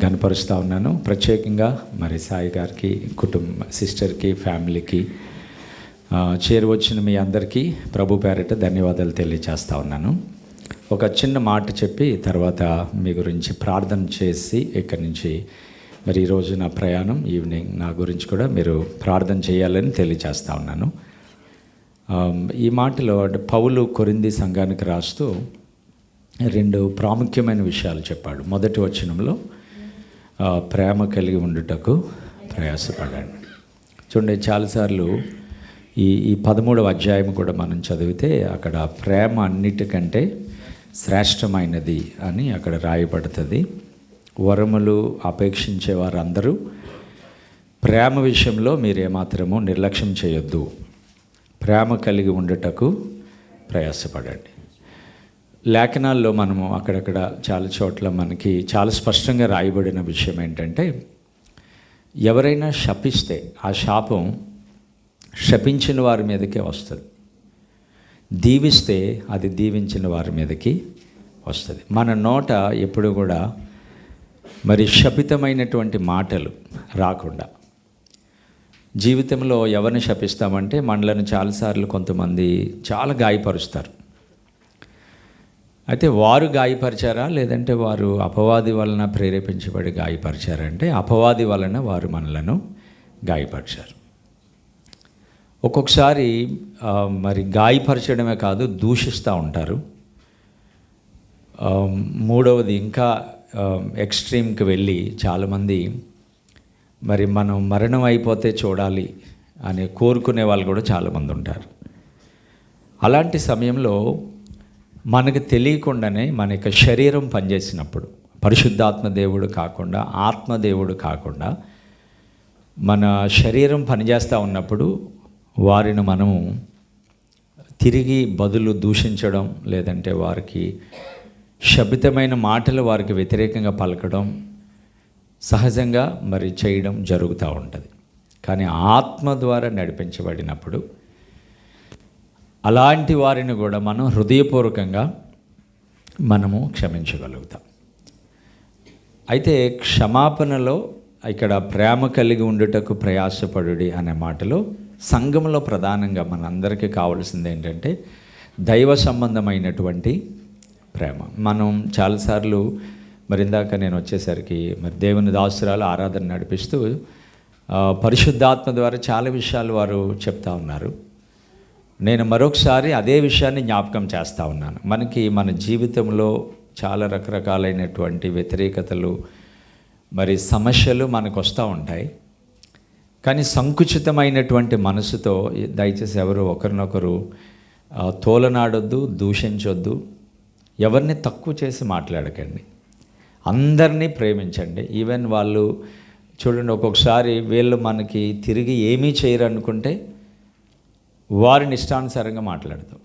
ఘనపరుస్తూ ఉన్నాను. ప్రత్యేకంగా మరి సాయి గారికి, సిస్టర్కి, ఫ్యామిలీకి, చేరువచ్చిన మీ అందరికీ ప్రభు పేరిట ధన్యవాదాలు తెలియజేస్తూ ఉన్నాను. ఒక చిన్న మాట చెప్పి తర్వాత మీ గురించి ప్రార్థన చేసి ఇక్కడి నుంచి మరి ఈరోజు నా ప్రయాణం ఈవినింగ్ నా గురించి కూడా మీరు ప్రార్థన చేయాలని తెలియజేస్తూ ఉన్నాను. ఈ మాటలో పౌలు కొరింథీ సంఘానికి రాస్తూ రెండు ప్రాముఖ్యమైన విషయాలు చెప్పాడు. మొదటి వచనంలో ప్రేమ కలిగి ఉండుటకు ప్రయాసపడండి. చూడండి, చాలాసార్లు ఈ 13వ అధ్యాయం కూడా మనం చదివితే అక్కడ ప్రేమ అన్నిటికంటే శ్రేష్టమైనది అని అక్కడ రాయబడుతుంది. వరములు అపేక్షించే వారందరూ ప్రేమ విషయంలో మీరేమాత్రము నిర్లక్ష్యం చేయొద్దు, ప్రేమ కలిగి ఉండుటకు ప్రయాసపడండి. లేఖనాల్లో మనము అక్కడక్కడ చాలా చోట్ల మనకి చాలా స్పష్టంగా రాయబడిన విషయం ఏంటంటే, ఎవరైనా శపిస్తే ఆ శాపం శపించిన వారి మీదకే వస్తుంది, దీవిస్తే అది దీవించిన వారి మీదకి వస్తుంది. మన నోట ఎప్పుడు కూడా మరి శపితమైనటువంటి మాటలు రాకుండా, జీవితంలో ఎవరిని శపిస్తామంటే మనలను చాలాసార్లు కొంతమంది చాలా గాయపరుస్తారు. అయితే వారు గాయపరిచారా లేదంటే వారు అపవాది వలన ప్రేరేపించబడి గాయపరిచారంటే అపవాది వలన వారు మనలను గాయపరిచారు. ఒక్కొక్కసారి మరి గాయపరచడమే కాదు, దూషిస్తూ ఉంటారు. మూడవది ఇంకా ఎక్స్ట్రీమ్కి వెళ్ళి చాలామంది మరి మనం మరణం అయిపోతే చూడాలి అని కోరుకునే వాళ్ళు కూడా చాలామంది ఉంటారు. అలాంటి సమయంలో మనకు తెలియకుండానే మన యొక్క శరీరం పనిచేసినప్పుడు, పరిశుద్ధాత్మ దేవుడు కాకుండా, ఆత్మదేవుడు కాకుండా మన శరీరం పనిచేస్తూ ఉన్నప్పుడు వారిని మనము తిరిగి బదులు దూషించడం, లేదంటే వారికి శపితమైన మాటలు వారికి వ్యతిరేకంగా పలకడం సహజంగా మరి చేయడం జరుగుతూ ఉంటుంది. కానీ ఆత్మ ద్వారా నడిపించబడినప్పుడు అలాంటి వారిని కూడా మనం హృదయపూర్వకంగా మనము క్షమించగలుగుతాం. అయితే క్షమాపణలో ఇక్కడ ప్రేమ కలిగి ఉండుటకు ప్రయాసపడుడి అనే మాటలో సంఘంలో ప్రధానంగా మనందరికీ కావాల్సింది ఏంటంటే దైవ సంబంధమైనటువంటి ప్రేమ. మనం చాలాసార్లు మరి ఇందాక నేను వచ్చేసరికి మరి దేవుని దాసురాలు ఆరాధన నడిపిస్తూ పరిశుద్ధాత్మ ద్వారా చాలా విషయాలు వారు చెప్తా ఉన్నారు. నేను మరొకసారి అదే విషయాన్ని జ్ఞాపకం చేస్తూ ఉన్నాను. మనకి మన జీవితంలో చాలా రకరకాలైనటువంటి వ్యతిరేకతలు మరి సమస్యలు మనకు వస్తూ ఉంటాయి. కానీ సంకుచితమైనటువంటి మనసుతో దయచేసి ఎవరు ఒకరినొకరు తోలనాడొద్దు, దూషించొద్దు, ఎవరిని తక్కువ చేసి మాట్లాడకండి, అందరినీ ప్రేమించండి. ఈవెన్ వాళ్ళు చూడండి, ఒక్కొక్కసారి వీళ్ళు మనకి తిరిగి ఏమీ చేయరు అనుకుంటే వారిని ఇష్టానుసారంగా మాట్లాడతాం,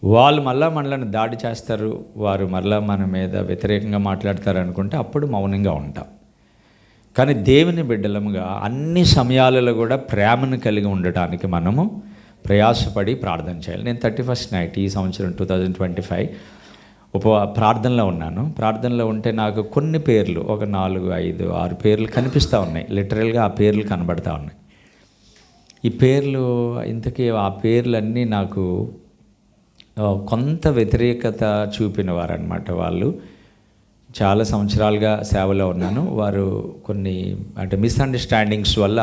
వాళ్ళు మళ్ళీ మనల్ని దాడి చేస్తారు, వారు మళ్ళీ మన మీద వ్యతిరేకంగా మాట్లాడతారు అనుకుంటే అప్పుడు మౌనంగా ఉంటాం. కానీ దేవుని బిడ్డలముగా అన్ని సమయాలలో కూడా ప్రేమను కలిగి ఉండటానికి మనము ప్రయాసపడి ప్రార్థన చేయాలి. నేను 31st నైట్ ఈ సంవత్సరం 2025 ప్రార్థనలో ఉన్నాను. ప్రార్థనలో ఉంటే నాకు కొన్ని పేర్లు, ఒక 4, 5, 6 పేర్లు కనిపిస్తూ ఉన్నాయి. లిటరల్గా ఆ పేర్లు కనబడతా ఉన్నాయి. ఈ పేర్లు ఇంతకీ ఆ పేర్లన్నీ నాకు కొంత వ్యతిరేకత చూపిన వారు అనమాట. వాళ్ళు చాలా సంవత్సరాలుగా సేవలో ఉన్నాను. వారు కొన్ని మిస్అండర్స్టాండింగ్స్ వల్ల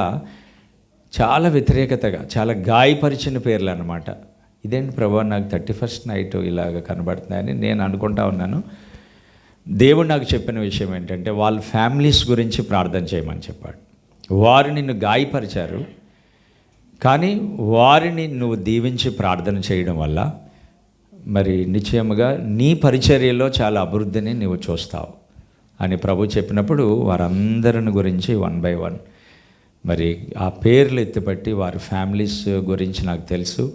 చాలా వ్యతిరేకతగా చాలా గాయపరిచిన పేర్లు అనమాట. ఇదేంటి ప్రభా, నాకు 31st నైట్ ఇలాగ కనబడుతున్నాయని నేను అనుకుంటా ఉన్నాను. దేవుడు నాకు చెప్పిన విషయం ఏంటంటే వాళ్ళ ఫ్యామిలీస్ గురించి ప్రార్థన చేయమని చెప్పాడు. వారు నిన్ను గాయపరిచారు, కానీ వారిని నువ్వు దీవించి ప్రార్థన చేయడం వల్ల మరి నిశ్చయముగా నీ పరిచర్యలో చాలా అభివృద్ధిని నువ్వు చూస్తావు అని ప్రభు చెప్పినప్పుడు వారందరిని గురించి 1 by 1 మరి ఆ పేర్లు ఎత్తిపట్టి వారి ఫ్యామిలీస్ గురించి నాకు తెలుసు.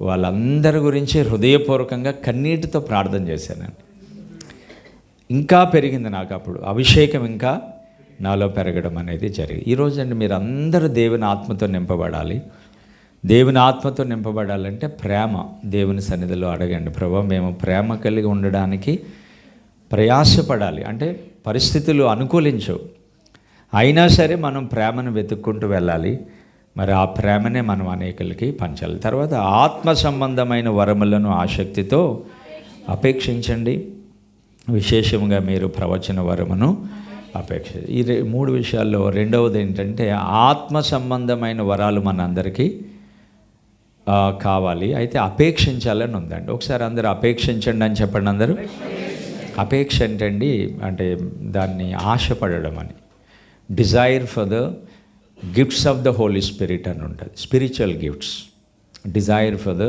వాళ్ళందరి గురించి హృదయపూర్వకంగా కన్నీటితో ప్రార్థన చేశాను. ఇంకా పెరిగింది నాకు అప్పుడు అభిషేకం, ఇంకా నాలో పెరగడం అనేది జరిగింది. ఈరోజు అండి మీరు అందరూ దేవుని ఆత్మతో నింపబడాలి. దేవుని ఆత్మతో నింపబడాలంటే ప్రేమ దేవుని సన్నిధిలో అడగండి. ప్రభా, మేము ప్రేమ కలిగి ఉండడానికి ప్రయాసపడాలి. అంటే పరిస్థితులు అనుకూలించవు. అయినా సరే మనం ప్రేమను వెతుక్కుంటూ వెళ్ళాలి. మరి ఆ ప్రేమనే మనం అనేకులకి పంచాలి. తర్వాత ఆత్మ సంబంధమైన వరములను ఆసక్తితో అపేక్షించండి. విశేషంగా మీరు ప్రవచన వరమును అపేక్ష. ఈ 3 విషయాల్లో రెండవది ఏంటంటే ఆత్మ సంబంధమైన వరాలు మనందరికీ కావాలి. అయితే అపేక్షించాలని ఉందండి. ఒకసారి అందరూ అపేక్షించండి అని చెప్పండి. అందరూ అపేక్ష ఏంటండి అంటే దాన్ని ఆశపడడం అని. Desire for the gifts of the holy spirit అని ఉంటుంది. Spiritual gifts, desire for the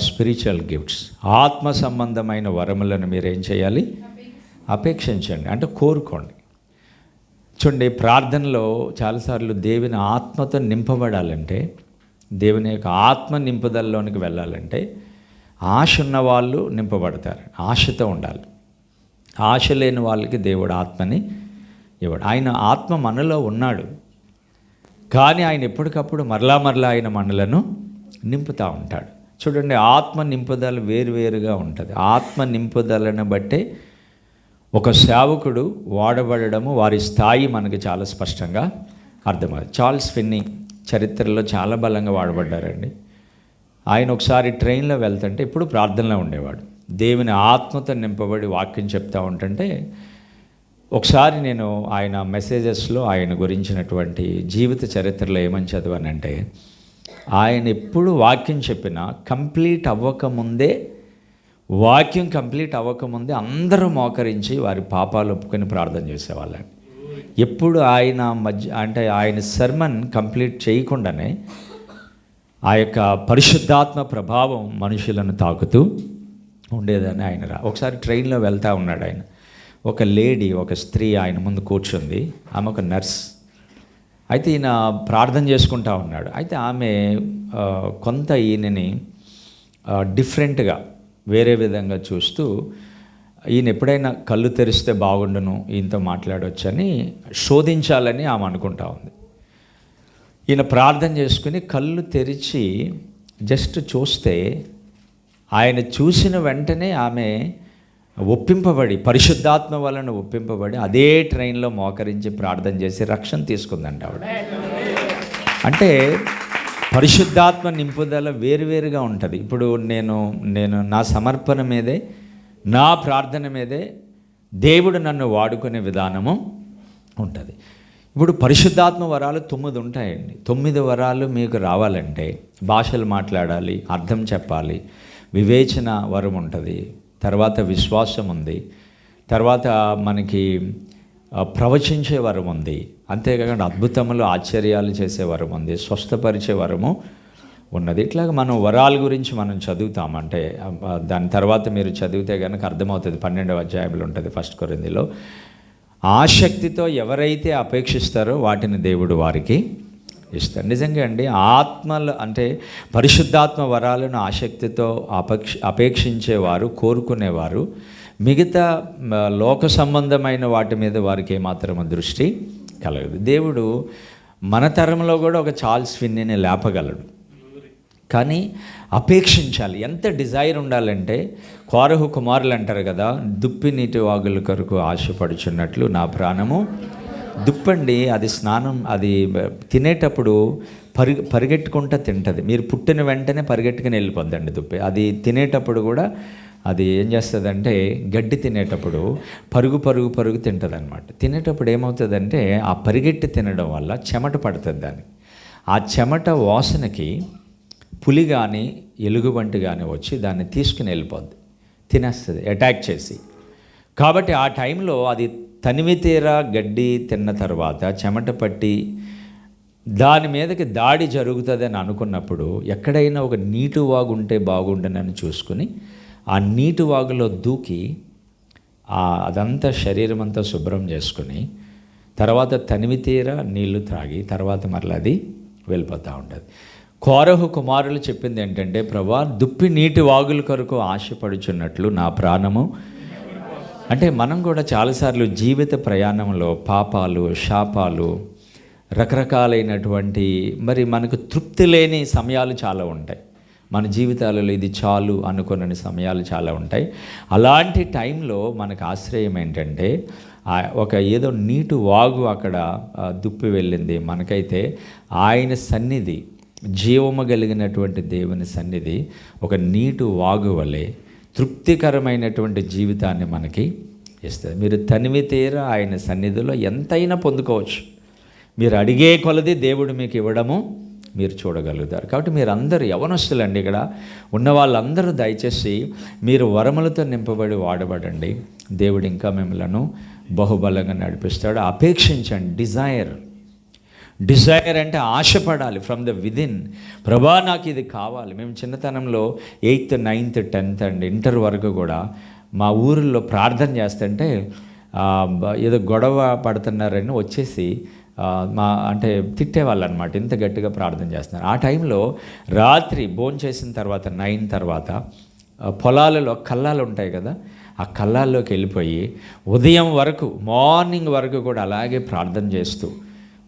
spiritual gifts. ఆత్మ సంబంధమైన వరములను మీరు ఏం చేయాలి? అపేక్షించండి, అంటే కోరుకోండి. చూడండి, ప్రార్థనలో చాలాసార్లు దేవుని ఆత్మతో నింపబడాలంటే, దేవుని యొక్క ఆత్మ నింపుదలలోనికి వెళ్ళాలంటే ఆశ ఉన్న వాళ్ళు నింపబడతారు. ఆశతో ఉండాలి. ఆశ లేని వాళ్ళకి దేవుడు ఆత్మని ఇవ్వడు. ఆయన ఆత్మ మనలో ఉన్నాడు, కానీ ఆయన ఎప్పటికప్పుడు మరలా ఆయన మనలను నింపుతూ ఉంటాడు. చూడండి, ఆత్మ నింపుదల వేరువేరుగా ఉంటుంది. ఆత్మ నింపుదలను బట్టే ఒక సేవకుడు వాడబడము, వారి స్థాయి మనకి చాలా స్పష్టంగా అర్థమవుతుంది. చార్ల్స్ ఫిన్నీ చరిత్రలో చాలా బలంగా వాడబడ్డారండి. ఆయన ఒకసారి ట్రైన్లో వెళ్తుంటే ఇప్పుడు ప్రార్థనలో ఉండేవాడు. దేవుని ఆత్మతో నింపబడి వాక్యం చెప్తూ ఉంటుంటే ఒకసారి నేను ఆయన మెసేజెస్లో ఆయన గురించినటువంటి జీవిత చరిత్రలో ఏమని చదివానంటే, ఆయన ఎప్పుడు వాక్యం చెప్పినా వాక్యం కంప్లీట్ అవ్వకముందే అందరూ మోకరించి వారి పాపాలు ఒప్పుకొని ప్రార్థన చేసేవాళ్ళండి. ఎప్పుడు ఆయన ఆయన సర్మన్ కంప్లీట్ చేయకుండానే ఆ యొక్క పరిశుద్ధాత్మ ప్రభావం మనుషులను తాకుతూ ఉండేదని ఆయన ఒకసారి ట్రైన్లో వెళ్తూ ఉన్నాడు. ఆయన ఒక లేడీ, ఒక స్త్రీ ఆయన ముందు కూర్చుంది. ఆమె ఒక నర్స్. అయితే ఈయన ప్రార్థన చేసుకుంటూ ఉన్నాడు. అయితే ఆమె కొంత ఈయనని డిఫరెంట్గా వేరే విధంగా చూస్తూ, ఈయన ఎప్పుడైనా కళ్ళు తెరిస్తే బాగుండును, ఈయనతో మాట్లాడవచ్చని శోధించాలని ఆమె అనుకుంటా ఉంది. ఈయన ప్రార్థన చేసుకుని కళ్ళు తెరిచి జస్ట్ చూస్తే, ఆయన చూసిన వెంటనే ఆమె ఒప్పింపబడి, పరిశుద్ధాత్మ వలన ఒప్పింపబడి అదే ట్రైన్లో మోకరించి ప్రార్థన చేసి రక్షణ తీసుకుందంట ఆవిడ. అంటే పరిశుద్ధాత్మ నింపుదల వేరువేరుగా ఉంటుంది. ఇప్పుడు నేను నా సమర్పణ మీదే, నా ప్రార్థన మీదే దేవుడు నన్ను వాడుకునే విధానము ఉంటుంది. ఇప్పుడు పరిశుద్ధాత్మ వరాలు 9 ఉంటాయండి. 9 వరాలు మీకు రావాలంటే భాషలు మాట్లాడాలి, అర్థం చెప్పాలి, వివేచన వరం ఉంటుంది, తర్వాత విశ్వాసం ఉంది, తర్వాత మనకి ప్రవచించే వరం ఉంది, అంతేకాకుండా అద్భుతములు ఆశ్చర్యాలు చేసే వరం ఉంది, స్వస్థపరిచే వరము ఉన్నది. ఇట్లాగ మనం వరాల గురించి మనం చదువుతామంటే దాని తర్వాత మీరు చదివితే కనుక అర్థమవుతుంది. 12వ అధ్యాయంలో ఉంటుంది 1 కొరింథీలో. ఆసక్తితో ఎవరైతే అపేక్షిస్తారో వాటిని దేవుడు వారికి ఇస్తారు. నిజంగా అండి, ఆత్మలు అంటే పరిశుద్ధాత్మ వరాలను ఆసక్తితో అపేక్షించేవారు, కోరుకునేవారు మిగతా లోక సంబంధమైన వాటి మీద వారికి ఏమాత్రం దృష్టి కలగదు. దేవుడు మన తరంలో కూడా ఒక చార్ల్స్ ఫిన్నీని లేపగలడు, కానీ అపేక్షించాలి. ఎంత డిజైర్ ఉండాలంటే, కోరహు కుమారులు అంటారు కదా, దుప్పి నీటి వాగుల కొరకు ఆశపడుచున్నట్లు నా ప్రాణము దుప్పండి. అది స్నానం, అది తినేటప్పుడు పరిగెట్టుకుంటూ తింటుంది. మీరు పుట్టిన వెంటనే పరిగెట్టుకుని వెళ్ళిపోద్దండి దుప్పి. అది తినేటప్పుడు కూడా అది ఏం చేస్తుందంటే, గడ్డి తినేటప్పుడు పరుగు తింటుంది అనమాట. తినేటప్పుడు ఏమవుతుందంటే, ఆ పరిగెట్టి తినడం వల్ల చెమట పడుతుంది దానికి. ఆ చెమట వాసనకి పులి కానీ ఎలుగుబంటి కానీ వచ్చి దాన్ని తీసుకుని వెళ్ళిపోద్ది, తినేస్తుంది అటాక్ చేసి. కాబట్టి ఆ టైంలో అది తనివి తీరా గడ్డి తిన్న తర్వాత చెమట పట్టి దాని మీదకి దాడి జరుగుతుందని అనుకున్నప్పుడు, ఎక్కడైనా ఒక నీటి వాగు ఉంటే బాగుండనని చూసుకుని ఆ నీటి వాగులో దూకి అదంతా శరీరం అంతా శుభ్రం చేసుకుని తర్వాత తనివి తీరా నీళ్లు త్రాగి తర్వాత మరలా అది వెళ్ళిపోతూ ఉంటుంది. కోరహు కుమారులు చెప్పింది ఏంటంటే, ప్రభా దుప్పి నీటి వాగుల కొరకు ఆశపడుచున్నట్లు నా ప్రాణము. అంటే మనం కూడా చాలాసార్లు జీవిత ప్రయాణంలో పాపాలు, శాపాలు, రకరకాలైనటువంటి మరి మనకు తృప్తి లేని సమయాలు చాలా ఉంటాయి మన జీవితాలలో. ఇది చాలు అనుకున్న సమయాలు చాలా ఉంటాయి. అలాంటి టైంలో మనకు ఆశ్రయం ఏంటంటే, ఒక ఏదో నీటి వాగు అక్కడ దుప్పి వెళ్ళింది. మనకైతే ఆయన సన్నిధి, జీవము కలిగినటువంటి దేవుని సన్నిధి ఒక నీటి వాగు వలె తృప్తికరమైనటువంటి జీవితాన్ని మనకి ఇస్తుంది. మీరు తనివి తీర ఆయన సన్నిధిలో ఎంతైనా పొందుకోవచ్చు. మీరు అడిగే కొలది దేవుడు మీకు ఇవ్వడము మీరు చూడగలుగుతారు. కాబట్టి మీరందరూ యవనస్తులండి, ఇక్కడ ఉన్న వాళ్ళందరూ దయచేసి మీరు వరములతో నింపబడి వాడబడండి. దేవుడు ఇంకా మిమ్మలను బహుబలంగా నడిపిస్తాడు. అపేక్షించండి. డిజైర్ అంటే ఆశపడాలి ఫ్రమ్ ద విదిన్. ప్రభా నాకు ఇది కావాలి. మేము చిన్నతనంలో 8th 9th 10th and inter వరకు కూడా మా ఊరిలో ప్రార్థన చేస్తుంటే ఏదో గొడవ పడుతున్నారని వచ్చేసి అంటే తిట్టేవాళ్ళు అనమాట, ఇంత గట్టిగా ప్రార్థన చేస్తున్నారు. ఆ టైంలో రాత్రి భోంచేసిన తర్వాత 9 తర్వాత పొలాలలో కల్లాలు ఉంటాయి కదా, ఆ కల్లాల్లోకి వెళ్ళిపోయి ఉదయం వరకు, మార్నింగ్ వరకు కూడా అలాగే ప్రార్థన చేస్తూ,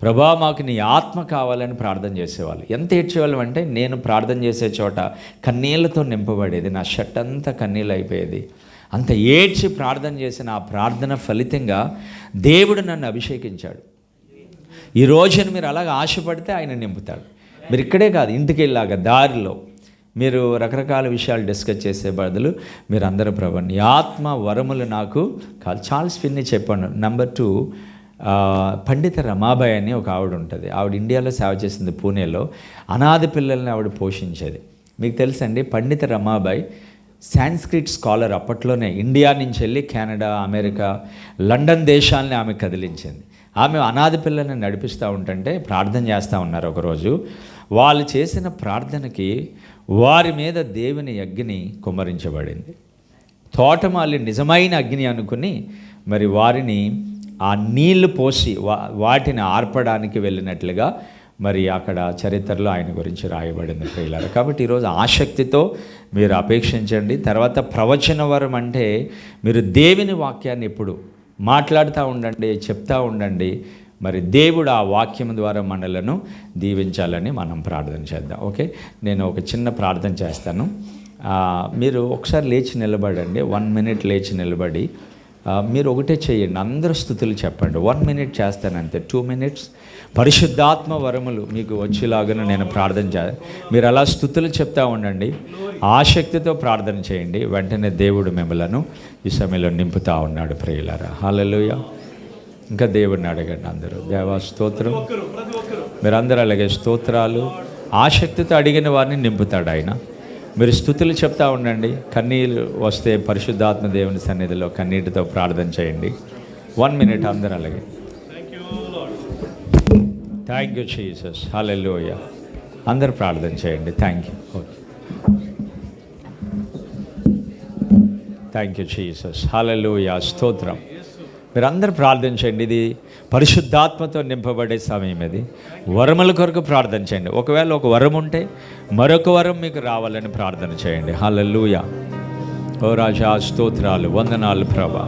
ప్రభా మాకు నీ ఆత్మ కావాలని ప్రార్థన చేసేవాళ్ళు. ఎంత ఏడ్చేవాళ్ళం అంటే, నేను ప్రార్థన చేసే చోట కన్నీళ్లతో నింపబడేది, నా షర్ట్ అంతా కన్నీళ్ళు అయిపోయేది. అంత ఏడ్చి ప్రార్థన చేసిన ఆ ప్రార్థన ఫలితంగా దేవుడు నన్ను అభిషేకించాడు. ఈ రోజున మీరు అలాగ ఆశపడితే ఆయన నింపుతాడు. మీరు ఇక్కడే కాదు, ఇంటికి వెళ్ళాక దారిలో మీరు రకరకాల విషయాలు డిస్కస్ చేసే బదులు మీరు అందరూ ప్రభు నీ ఆత్మ వరములు నాకు కాదు. చార్ల్స్ ఫిన్నీ చెప్పాను. నెంబర్ 2 పండిత రమాబాయి అని ఒక ఆవిడ ఉంటుంది. ఆవిడ ఇండియాలో సేవ చేసింది, పూణేలో. అనాథ పిల్లల్ని ఆవిడ పోషించేది. మీకు తెలుసండి, పండిత రమాబాయి సాంస్క్రిట్ స్కాలర్. అప్పట్లోనే ఇండియా నుంచి వెళ్ళి కెనడా, అమెరికా, లండన్ దేశాలని ఆమె కదిలించింది. ఆమె అనాథ పిల్లల్ని నడిపిస్తూ ఉంటుంటే ప్రార్థన చేస్తూ ఉన్నారు. ఒకరోజు వాళ్ళు చేసిన ప్రార్థనకి వారి మీద దేవుని అగ్ని కుమ్మరించబడింది. తోటమాలి నిజమైన అగ్ని అనుకుని మరి వారిని ఆ నీళ్లు పోసి వాటిని ఆర్పడానికి వెళ్ళినట్లుగా మరి అక్కడ చరిత్రలో ఆయన గురించి రాయబడింది ప్రియులారా. కాబట్టి ఈరోజు ఆసక్తితో మీరు అపేక్షించండి. తర్వాత ప్రవచన వరం అంటే మీరు దేవుని వాక్యాన్ని ఎప్పుడు మాట్లాడుతూ ఉండండి, చెప్తూ ఉండండి. మరి దేవుడు ఆ వాక్యం ద్వారా మనలను దీవించాలని మనం ప్రార్థన చేద్దాం. ఓకే, నేను ఒక చిన్న ప్రార్థన చేస్తాను. మీరు ఒకసారి లేచి నిలబడండి. 1 minute లేచి నిలబడి మీరు ఒకటే చేయండి, అందరూ స్తుతులు చెప్పండి. 1 minute చేస్తానంతే, 2 minutes. పరిశుద్ధాత్మ వరములు మీకు వచ్చేలాగా నేను ప్రార్థన చేయాలి. మీరు అలా స్తుతులు చెప్తూ ఉండండి, ఆసక్తితో ప్రార్థన చేయండి. వెంటనే దేవుడు మిమ్మలను ఈ సమయంలో నింపుతూ ఉన్నాడు ప్రియులారా. హల్లెలూయా. ఇంకా దేవుడిని అడగండి అందరూ. దేవా స్తోత్రం. మీరందరూ అలాగే స్తోత్రాలు ఆసక్తితో అడిగిన వారిని నింపుతాడు ఆయన. మీరు స్తుతులు చెప్తూ ఉండండి. కన్నీళ్ళు వస్తే పరిశుద్ధాత్మ దేవుని సన్నిధిలో కన్నీటితో ప్రార్థన చేయండి. 1 minute అందరూ అలాగే. Thank you Jesus. హల్లెలూయా. అందరూ ప్రార్థన చేయండి. Thank you. Okay, thank you Jesus. Hallelujah. స్తోత్రం. మీరందరూ ప్రార్థన చేయండి. ఇది పరిశుద్ధాత్మతో నింపబడే సమయం. ఇది వరముల కొరకు ప్రార్థన చేయండి. ఒకవేళ ఒక వరం ఉంటే మరొక వరం మీకు రావాలని ప్రార్థన చేయండి. హల్లెలూయా. ఓ రాజా స్తోత్రాలు, వందనాలు ప్రభా.